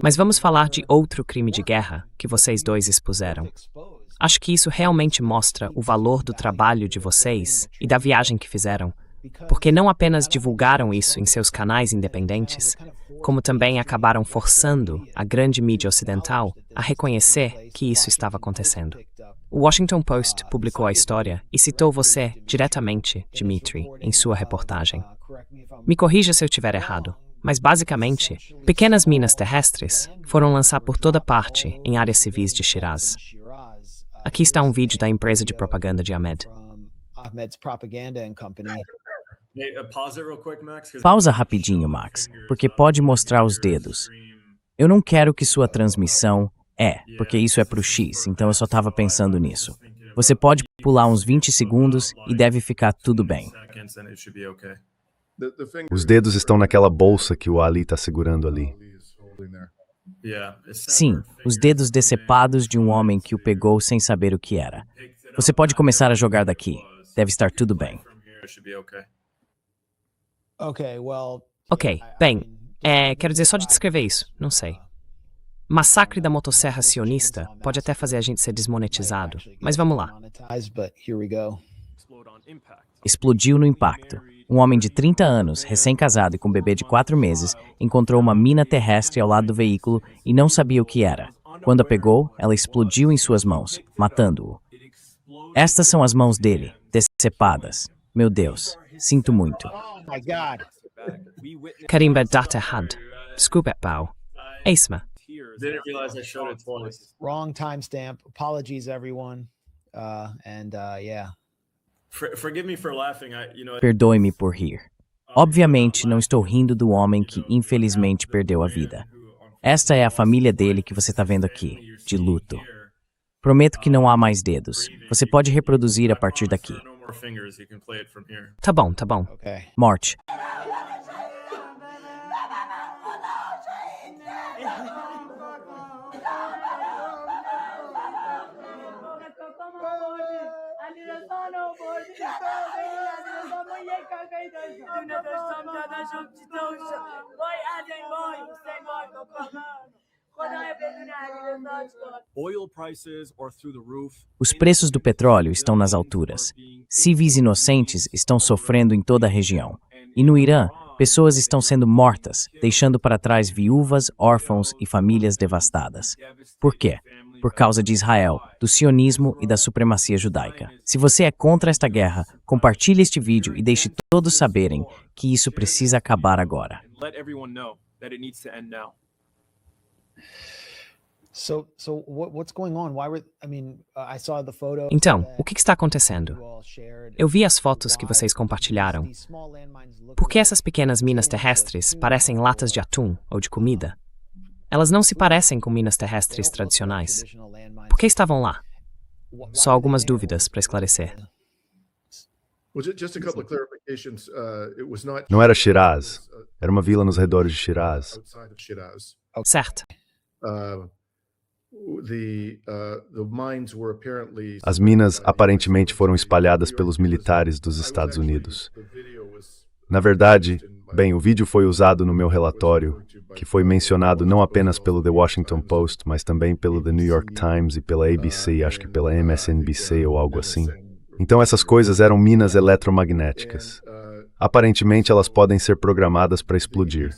Mas vamos falar de outro crime de guerra que vocês dois expuseram. Acho que isso realmente mostra o valor do trabalho de vocês e da viagem que fizeram, porque não apenas divulgaram isso em seus canais independentes, como também acabaram forçando a grande mídia ocidental a reconhecer que isso estava acontecendo. O Washington Post publicou a história e citou você diretamente, Dmitry, em sua reportagem. Me corrija se eu estiver errado, mas basicamente, pequenas minas terrestres foram lançar por toda parte em áreas civis de Shiraz. Aqui está um vídeo da empresa de propaganda de Ahmed. Pausa rapidinho, Max, porque pode mostrar os dedos. Eu não quero que sua transmissão porque isso é pro X, então eu só tava pensando nisso. Você pode pular uns 20 segundos e deve ficar tudo bem. Os dedos estão naquela bolsa que o Ali está segurando ali. Sim, os dedos decepados de um homem que o pegou sem saber o que era. Você pode começar a jogar daqui. Deve estar tudo bem. Ok, bem, quero dizer só de descrever isso, não sei. Massacre da motosserra sionista pode até fazer a gente ser desmonetizado, mas vamos lá. Explodiu no impacto. Um homem de 30 anos, recém-casado e com um bebê de 4 meses, encontrou uma mina terrestre ao lado do veículo e não sabia o que era. Quando a pegou, ela explodiu em suas mãos, matando-o. Estas são as mãos dele, decepadas. Meu Deus, sinto muito. Karimba Data Had. Desculpe, Bao. Eisma. Didn't realize I showed it twice. Wrong timestamp. Apologies, everyone. Yeah. Forgive me for laughing. Perdoe-me por rir. Obviamente, não estou rindo do homem que, infelizmente, perdeu a vida. Esta é a família dele que você está vendo aqui, de luto. Prometo que não há mais dedos. Você pode reproduzir a partir daqui. Tá bom, tá bom. Morte. Os preços do petróleo estão nas alturas. Civis inocentes estão sofrendo em toda a região. E no Irã, pessoas estão sendo mortas, deixando para trás viúvas, órfãos e famílias devastadas. Por quê? Por causa de Israel, do sionismo e da supremacia judaica. Se você é contra esta guerra, compartilhe este vídeo e deixe todos saberem que isso precisa acabar agora. Então, o que está acontecendo? Eu vi as fotos que vocês compartilharam. Por que essas pequenas minas terrestres parecem latas de atum ou de comida? Elas não se parecem com minas terrestres tradicionais. Por que estavam lá? Só algumas dúvidas para esclarecer. Não era Shiraz. Era uma vila nos arredores de Shiraz. Certo. As minas aparentemente foram espalhadas pelos militares dos Estados Unidos. Na verdade, o vídeo foi usado no meu relatório, que foi mencionado não apenas pelo The Washington Post, mas também pelo The New York Times e pela ABC, acho que pela MSNBC ou algo assim. Então essas coisas eram minas eletromagnéticas. Aparentemente elas podem ser programadas para explodir.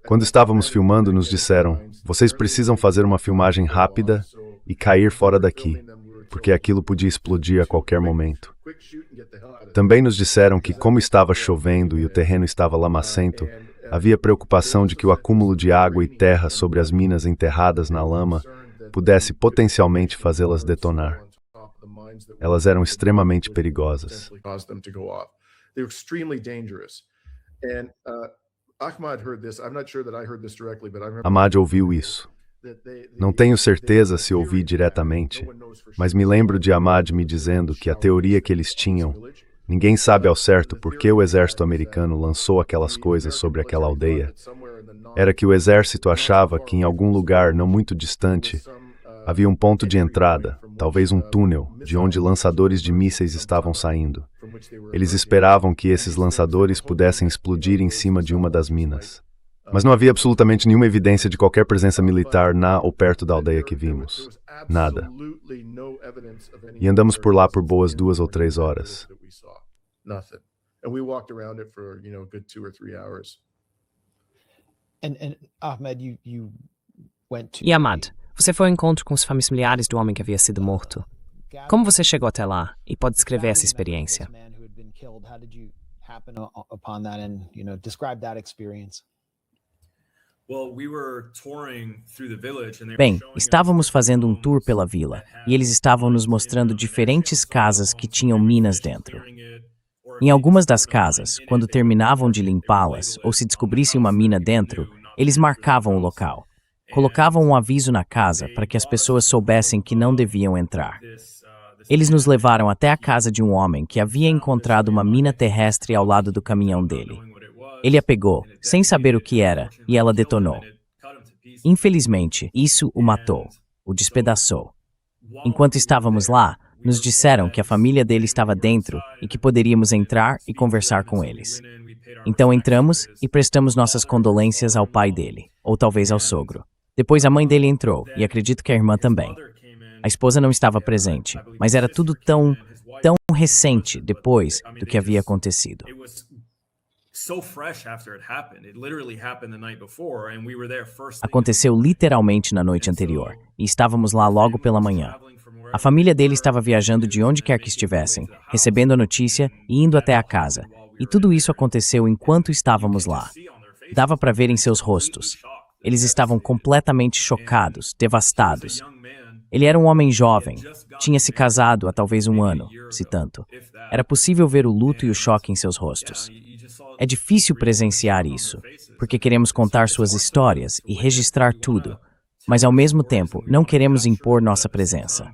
Quando estávamos filmando, nos disseram, vocês precisam fazer uma filmagem rápida e cair fora daqui, porque aquilo podia explodir a qualquer momento. Também nos disseram que, como estava chovendo e o terreno estava lamacento, havia preocupação de que o acúmulo de água e terra sobre as minas enterradas na lama pudesse potencialmente fazê-las detonar. Elas eram extremamente perigosas. Ahmad ouviu isso. Não tenho certeza se ouvi diretamente, mas me lembro de Ahmad me dizendo que a teoria que eles tinham, ninguém sabe ao certo por que o exército americano lançou aquelas coisas sobre aquela aldeia, era que o exército achava que em algum lugar não muito distante havia um ponto de entrada, talvez um túnel, de onde lançadores de mísseis estavam saindo. Eles esperavam que esses lançadores pudessem explodir em cima de uma das minas. Mas não havia absolutamente nenhuma evidência de qualquer presença militar na ou perto da aldeia que vimos. Nada. E andamos por lá por boas 2 ou 3 horas. Ahmed, you went to E Ahmad, você foi ao encontro com os familiares do homem que havia sido morto. Como você chegou até lá e pode descrever essa experiência? Bem, estávamos fazendo um tour pela vila e eles estavam nos mostrando diferentes casas que tinham minas dentro. Em algumas das casas, quando terminavam de limpá-las ou se descobrisse uma mina dentro, eles marcavam o local. Colocavam um aviso na casa para que as pessoas soubessem que não deviam entrar. Eles nos levaram até a casa de um homem que havia encontrado uma mina terrestre ao lado do caminhão dele. Ele a pegou, sem saber o que era, e ela detonou. Infelizmente, isso o matou, o despedaçou. Enquanto estávamos lá, nos disseram que a família dele estava dentro e que poderíamos entrar e conversar com eles. Então entramos e prestamos nossas condolências ao pai dele, ou talvez ao sogro. Depois a mãe dele entrou, e acredito que a irmã também. A esposa não estava presente, mas era tudo tão recente depois do que havia acontecido. Aconteceu literalmente na noite anterior, e estávamos lá logo pela manhã. A família dele estava viajando de onde quer que estivessem, recebendo a notícia e indo até a casa, e tudo isso aconteceu enquanto estávamos lá. Dava para ver em seus rostos. Eles estavam completamente chocados, devastados. Ele era um homem jovem, tinha se casado há talvez 1 ano, se tanto. Era possível ver o luto e o choque em seus rostos. É difícil presenciar isso, porque queremos contar suas histórias e registrar tudo, mas ao mesmo tempo não queremos impor nossa presença.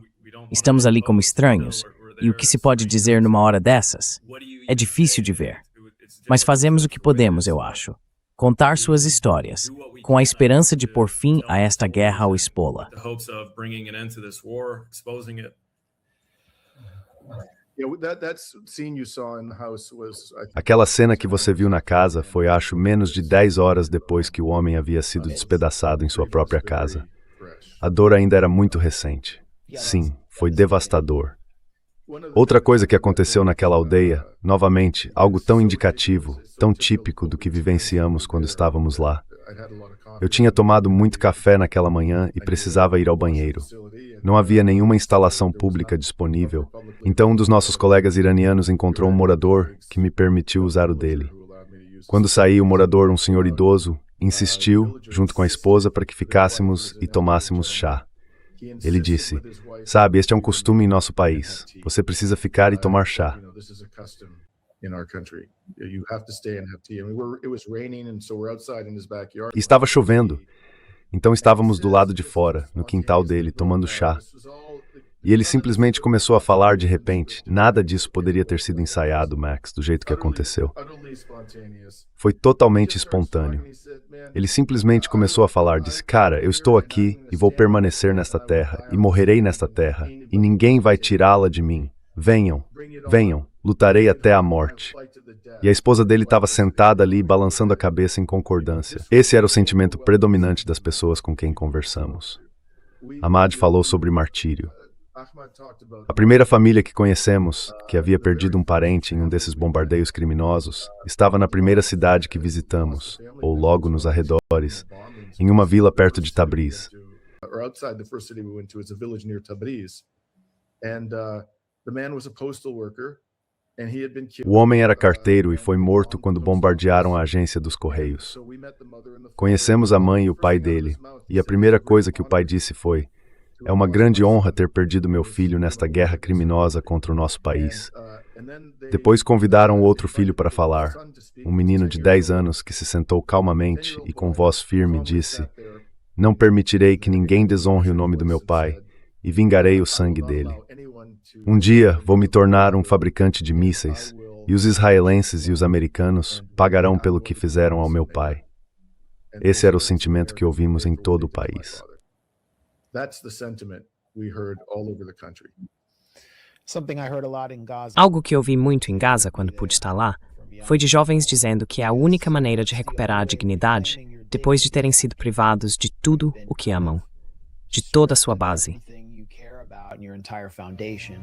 Estamos ali como estranhos, e o que se pode dizer numa hora dessas? É difícil de ver. Mas fazemos o que podemos, eu acho. Contar suas histórias, com a esperança de pôr fim a esta guerra ao expô-la. Aquela cena que você viu na casa foi, acho, menos de 10 horas depois que o homem havia sido despedaçado em sua própria casa. A dor ainda era muito recente. Sim, foi devastador. Outra coisa que aconteceu naquela aldeia, novamente, algo tão indicativo, tão típico do que vivenciamos quando estávamos lá. Eu tinha tomado muito café naquela manhã e precisava ir ao banheiro. Não havia nenhuma instalação pública disponível, então um dos nossos colegas iranianos encontrou um morador que me permitiu usar o dele. Quando saí, o morador, um senhor idoso, insistiu, junto com a esposa, para que ficássemos e tomássemos chá. Ele disse, sabe, este é um costume em nosso país. Você precisa ficar e tomar chá. E estava chovendo. Então estávamos do lado de fora, no quintal dele, tomando chá. E ele simplesmente começou a falar de repente. Nada disso poderia ter sido ensaiado, Max, do jeito que aconteceu. Foi totalmente espontâneo. Ele simplesmente começou a falar, disse, cara, eu estou aqui e vou permanecer nesta terra, e morrerei nesta terra, e ninguém vai tirá-la de mim. Venham, venham, lutarei até a morte. E a esposa dele estava sentada ali, balançando a cabeça em concordância. Esse era o sentimento predominante das pessoas com quem conversamos. Ahmad falou sobre martírio. A primeira família que conhecemos, que havia perdido um parente em um desses bombardeios criminosos, estava na primeira cidade que visitamos, ou logo nos arredores, em uma vila perto de Tabriz. O homem era carteiro e foi morto quando bombardearam a agência dos Correios. Conhecemos a mãe e o pai dele, e a primeira coisa que o pai disse foi: é uma grande honra ter perdido meu filho nesta guerra criminosa contra o nosso país. Depois convidaram o outro filho para falar, um menino de 10 anos que se sentou calmamente e com voz firme disse: não permitirei que ninguém desonre o nome do meu pai, e vingarei o sangue dele. Um dia vou me tornar um fabricante de mísseis, e os israelenses e os americanos pagarão pelo que fizeram ao meu pai. Esse era o sentimento que ouvimos em todo o país. Algo que eu vi muito em Gaza quando pude estar lá foi de jovens dizendo que a única maneira de recuperar a dignidade depois de terem sido privados de tudo o que amam, de toda a sua base. everything you care about and your entire foundation.